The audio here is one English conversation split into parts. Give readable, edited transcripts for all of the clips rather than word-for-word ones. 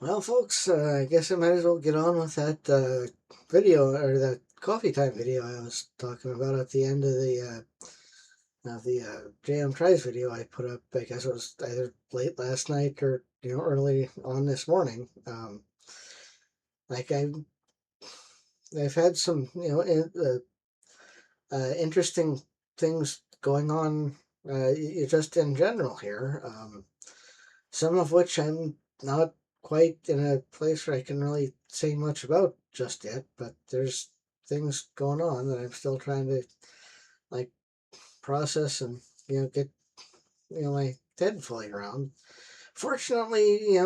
Well, folks, I guess I might as well get on with that video or that coffee time video I was talking about at the end of the JM Tries video I put up. I guess it was either late last night or early on this morning. Like I've had some interesting things going on just in general here. Some of which I'm not quite in a place where I can really say much about just yet, but there's things going on that I'm still trying to like process and get my head fully around. Fortunately,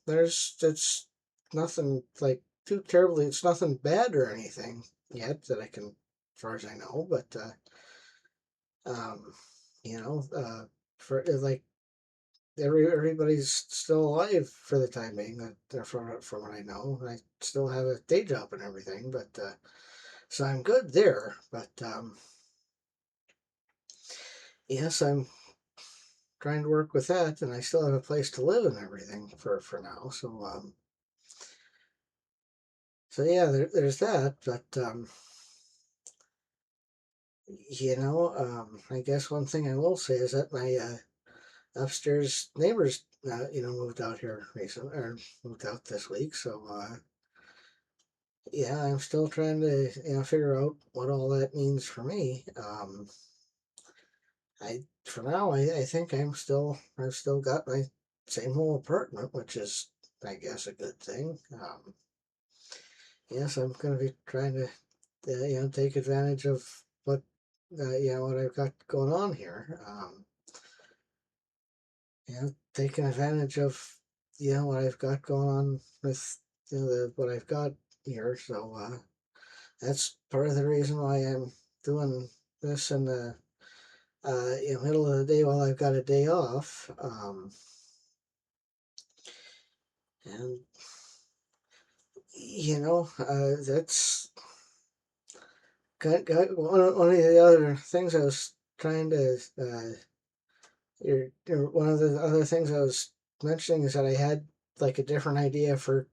there's it's nothing like too terribly. It's nothing bad or anything yet that I can, as far as I know. But um, you know, for like everybody's still alive for the time being. That from what I know, I still have a day job and everything, but so I'm good there. But yes, I'm trying to work with that, and I still have a place to live and everything for now. So yeah, there's that. But I guess one thing I will say is that my upstairs neighbors, moved out here recently, or moved out this week. So yeah, I'm still trying to figure out what all that means for me. I For now, I think I've still got my same old apartment, which is I guess a good thing. Yes, I'm going to be trying to take advantage of what what I've got going on here. Taking advantage of what I've got going on with what I've got here. So that's part of the reason why I'm doing this in the middle of the day while I've got a day off. And that's one of the other things I was trying to. One of the other things I was mentioning is that I had like a different idea for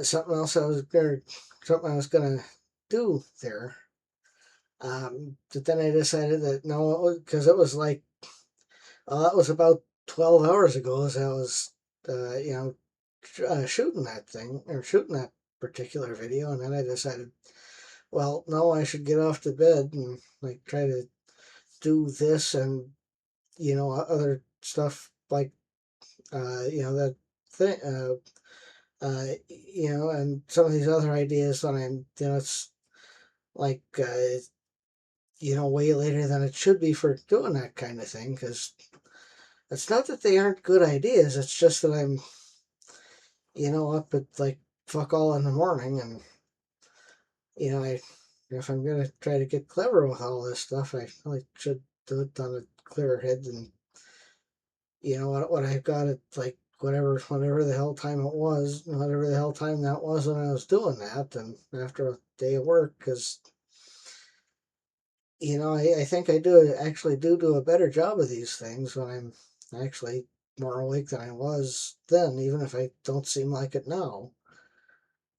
something else something I was gonna do there. But then I decided that no, because it was like, well, that was about 12 hours ago as I was, shooting that thing or shooting that particular video. And then I decided, well, no, I should get off to bed and like try to do this and, other stuff like, that thing, and some of these other ideas when it's like, way later than it should be for doing that kind of thing. Because it's not that they aren't good ideas. It's just that I'm, up at like fuck all in the morning, and I if I'm gonna try to get clever with all this stuff, I really should do it on a clearer head than what I've got at like whatever the hell time it was, whatever the hell time that was when I was doing that, and after a day of work, because I think I do a better job of these things when I'm actually more awake than I was then, even if I don't seem like it now.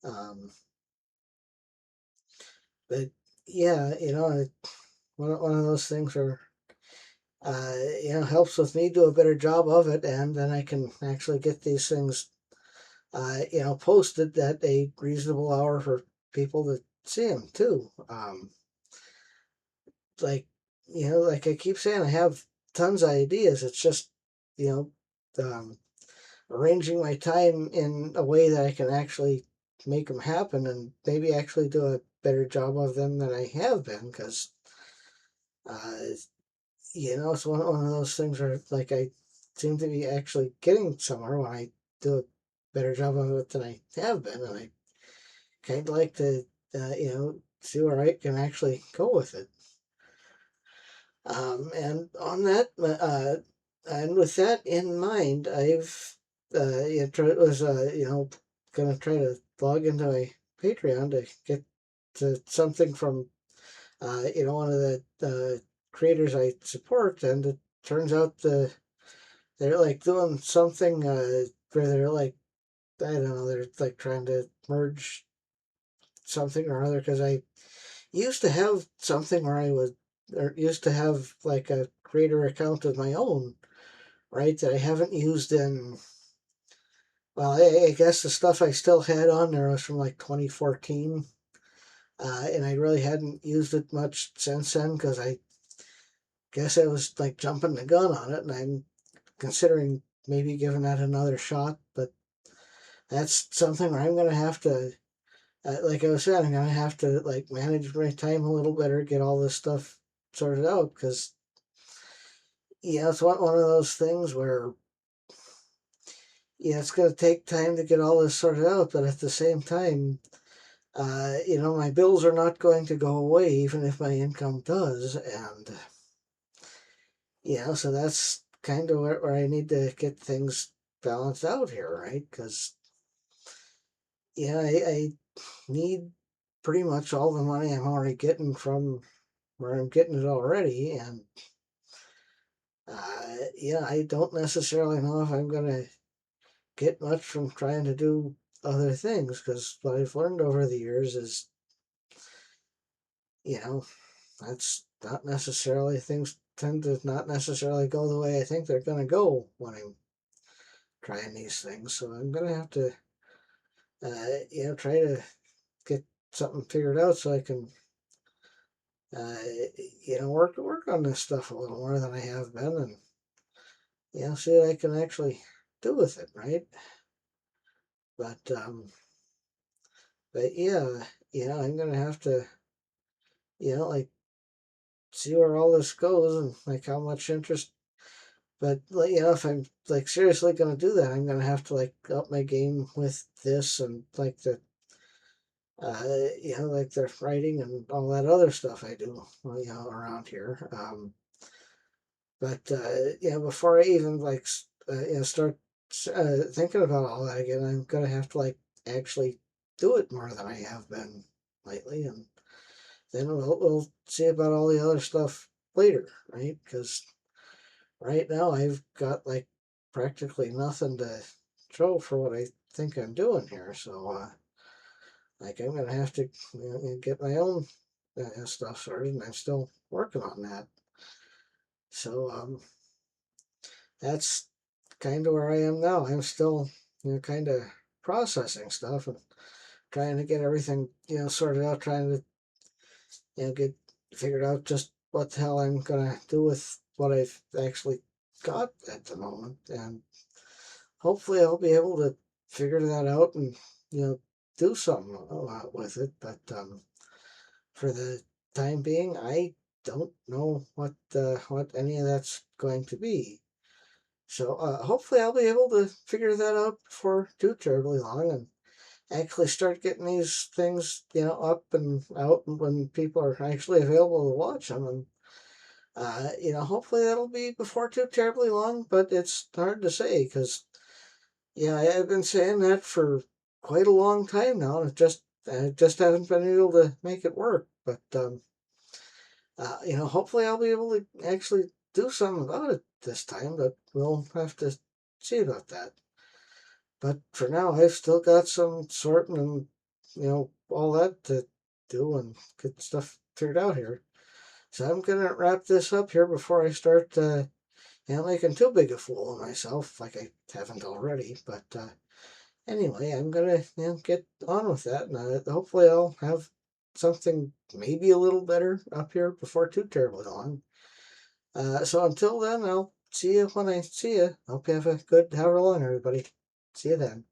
Um, but yeah, one of those things where helps with me do a better job of it, and then I can actually get these things posted at a reasonable hour for people to see them too. Like like I keep saying, I have tons of ideas. It's just you arranging my time in a way that I can actually make them happen and maybe actually do a better job of them than I have been. Because uh, it's one of those things where like I seem to be actually getting somewhere when I do a better job of it than I have been, and I kind of like to see where I can actually go with it. And on that, and with that in mind, I've was gonna try to log into my Patreon to get to something from one of the creators I support, and it turns out they're like doing something where they're like I don't know, they're like trying to merge something or other because I used to have something where I was, or used to have like a creator account of my own, right? That I haven't used in, well, I guess the stuff I still had on there was from like 2014. And I really hadn't used it much since then because I guess I was like jumping the gun on it, and I'm considering maybe giving that another shot. But that's something where I'm gonna have to, like I was saying, I'm gonna have to like manage my time a little better, get all this stuff sorted out because yeah, it's one of those things where yeah, it's gonna take time to get all this sorted out, but at the same time, my bills are not going to go away even if my income does, and so that's kind of where I need to get things balanced out here, right? Because I need pretty much all the money I'm already getting from where I'm getting it already, and I don't necessarily know if I'm gonna get much from trying to do other things because what I've learned over the years is, you know, that's not necessarily things tend to not necessarily go the way I think they're gonna go when I'm trying these things. So I'm gonna have to, try to get something figured out so I can, uh, work on this stuff a little more than I have been, and see what I can actually do with it, right? But I'm gonna have to, like see where all this goes and like how much interest. But like, if I'm like seriously gonna do that, I'm gonna have to like up my game with this and like like the writing and all that other stuff I do, around here. But before I even like start thinking about all that again, I'm gonna have to like actually do it more than I have been lately, and then we'll see about all the other stuff later, right? Because right now I've got like practically nothing to show for what I think I'm doing here, so like I'm gonna have to get my own stuff started, and I'm still working on that. So that's kind of where I am now. I'm still kind of processing stuff and trying to get everything sorted out, trying to get figured out just what the hell I'm gonna do with what I've actually got at the moment, and hopefully I'll be able to figure that out and do something with it. But for the time being, I don't know what any of that's going to be. So hopefully I'll be able to figure that out before too terribly long and actually start getting these things up and out when people are actually available to watch them. And hopefully that'll be before too terribly long, but it's hard to say because I've been saying that for quite a long time now, and I just haven't been able to make it work. But hopefully I'll be able to actually do something about it this time. But we'll have to see about that. But for now, I've still got some sorting and all that to do and get stuff figured out here. So I'm gonna wrap this up here before I start making too big a fool of myself, like I haven't already. But anyway, I'm gonna get on with that, and hopefully I'll have something maybe a little better up here before too terribly long. So until then, I'll see you when I see you. Hope you have a good however long, everybody. See you then.